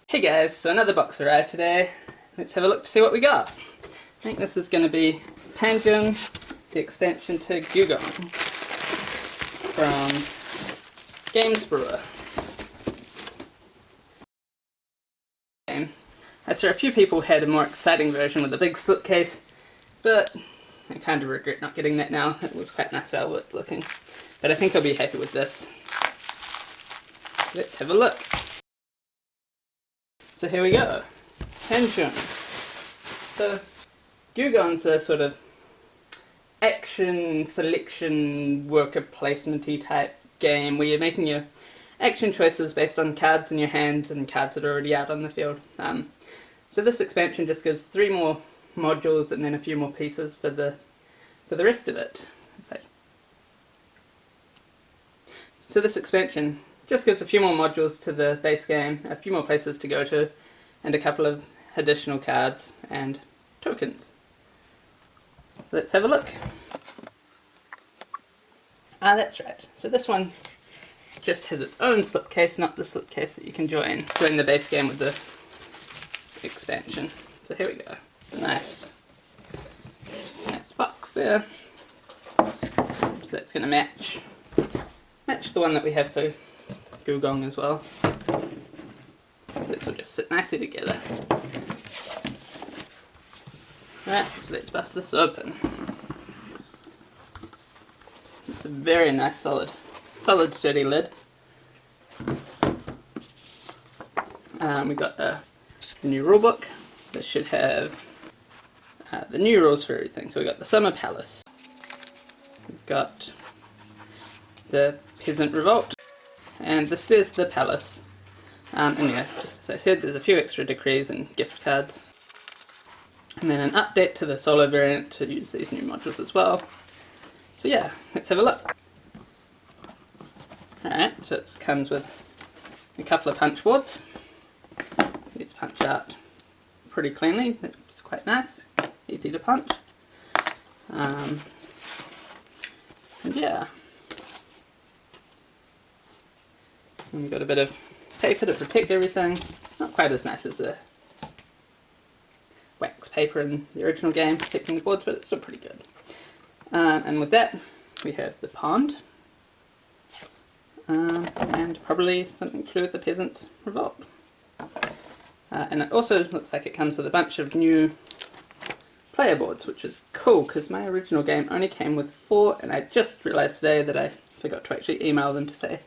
Hey guys, so another box arrived today. Let's have a look to see what we got. I think this is going to be Panjun, the expansion to Gugong from Games Brewer. I saw a few people had a more exciting version with a big slipcase, but I kind of regret not getting that now. It was quite nice velvet looking, but I think I'll be happy with this. Let's have a look. So here we go, Panjun. So Gugong's a sort of action selection worker placement-y type game where you're making your action choices based on cards in your hand and cards that are already out on the field. So this expansion just gives 3 more modules and then a few more pieces for the rest of it. So this expansion just gives a few more modules to the base game, a few more places to go to, and a couple of additional cards and tokens. So let's have a look. That's right. So this one just has its own slipcase, not the slipcase that you can join the base game with the expansion. So here we go. Nice box there. So that's going to match the one that we have for Gugong as well. So this will just sit nicely together. Right, so let's bust this open. It's a very nice solid sturdy lid. We got a new rulebook that should have the new rules for everything. So we got the Summer Palace. We've got the Peasant Revolt. And this is the Palace. And yeah, just as I said, there's a few extra decrees and gift cards. And then an update to the solo variant to use these new modules as well. So yeah, let's have a look. Alright, so it comes with a couple of punch boards. These punch out pretty cleanly, it's quite nice, easy to punch. And yeah. And we've got a bit of paper to protect everything. Not quite as nice as the wax paper in the original game protecting the boards, but it's still pretty good. And with that, we have the pond. And probably something to do with the Peasant's Revolt. And it also looks like it comes with a bunch of new player boards, which is cool because my original game only came with 4, and I just realised today that I forgot to actually email them to say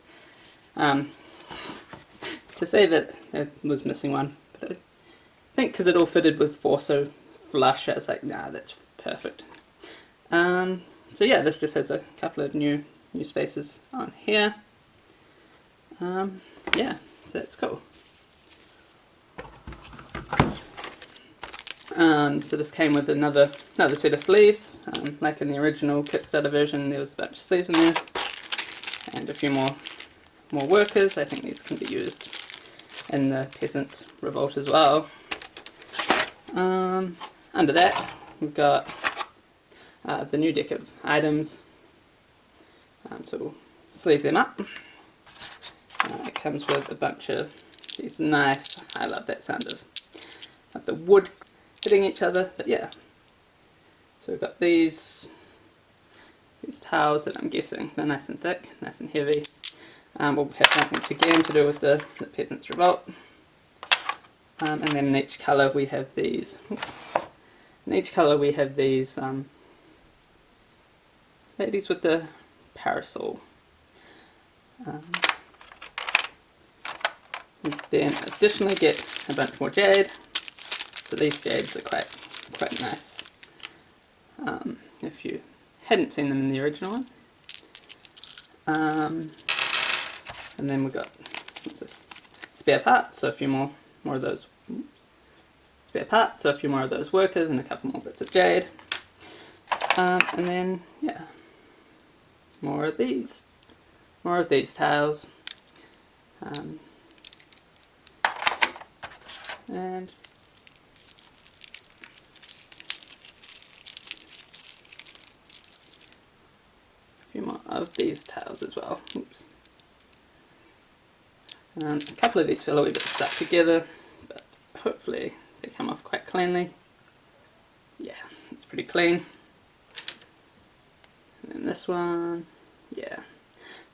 that it was missing one. But I think because it all fitted with 4 so flush, I was like, nah, that's perfect. So yeah, this just has a couple of new spaces on here. Yeah, so that's cool. So this came with another set of sleeves. Like in the original Kickstarter version, there was a bunch of sleeves in there, and a few more workers. I think these can be used in the Peasant's Revolt as well. Under that, we've got the new deck of items. So we'll sleeve them up. It comes with a bunch of these nice, I love that sound of the wood hitting each other, but yeah. So we've got these tiles that I'm guessing they're nice and thick, nice and heavy. Will have something again to do with the Peasant's Revolt. And then in each colour we have these. Ladies with the parasol. Then additionally get a bunch more jade. So these jades are quite nice. If you hadn't seen them in the original one. And then we've got spare parts, so a few more of those spare parts, so a few more of those workers and a couple more bits of jade. And then yeah, more of these tiles. And a few more of these tiles as well. Oops. A couple of these feel a wee bit stuck together, hopefully they come off quite cleanly. Yeah, it's pretty clean. And then this one, yeah,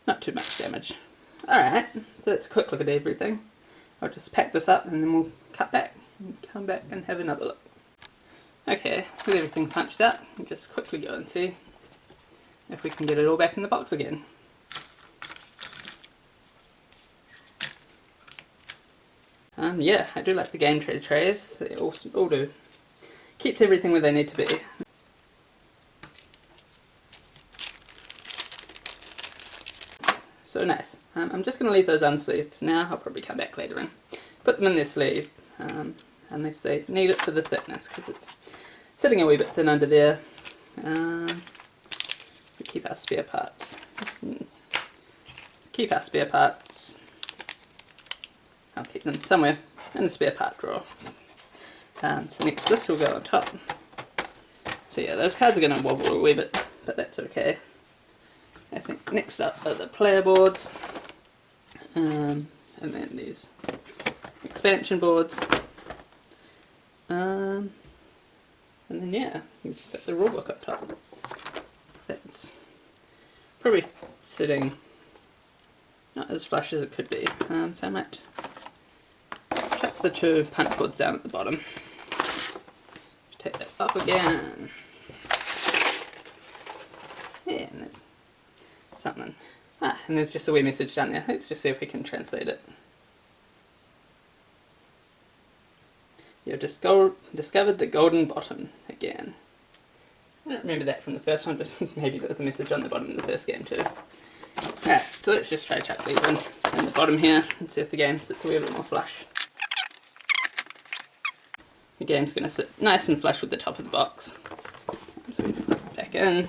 not too much damage. Alright, so let's a quick look at everything. I'll just pack this up and then we'll cut back and come back and have another look. Okay, with everything punched out, we'll just quickly go and see if we can get it all back in the box again. Yeah, I do like the game tray trays. They all do. Keeps everything where they need to be. So nice. I'm just going to leave those unsleeved for now. I'll probably come back later and put them in their sleeve, unless they need it for the thickness, because it's sitting a wee bit thin under there. We keep our spare parts. Keep our spare parts. I'll keep them somewhere in the spare part drawer. So next this will go on top. So yeah, those cards are going to wobble a wee bit, but that's okay. I think next up are the player boards, and then these expansion boards, and then yeah, you just got the rulebook up top. That's probably sitting not as flush as it could be, so I might chuck the two punch boards down at the bottom. Just take that off again. Yeah, and there's something. And there's just a wee message down there. Let's just see if we can translate it. You've discovered the golden bottom again. I don't remember that from the first one, but maybe there was a message on the bottom of the first game too. Alright, so let's just try chuck these in the bottom here and see if the game sits a wee bit more flush. The game's going to sit nice and flush with the top of the box. So we put it back in.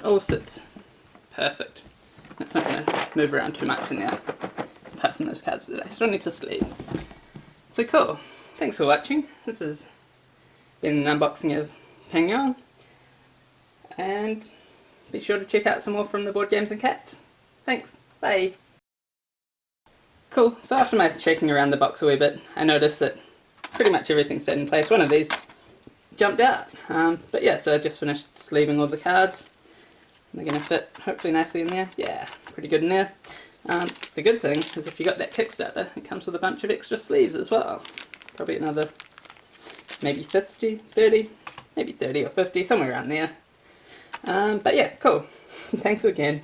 All sits perfect. It's not going to move around too much in there, apart from those cards today, so I don't need to sleeve. So cool. Thanks for watching. This has been an unboxing of Panjun, and be sure to check out some more from the Board Games and Cats. Thanks. Bye. Cool. So after my shaking around the box a wee bit, I noticed that pretty much everything stayed in place. One of these jumped out. But yeah, so I just finished sleeving all the cards. They're going to fit hopefully nicely in there. Yeah, pretty good in there. The good thing is if you got that Kickstarter, it comes with a bunch of extra sleeves as well. Probably another maybe 30, maybe 30 or 50, somewhere around there. But yeah, cool. Thanks again.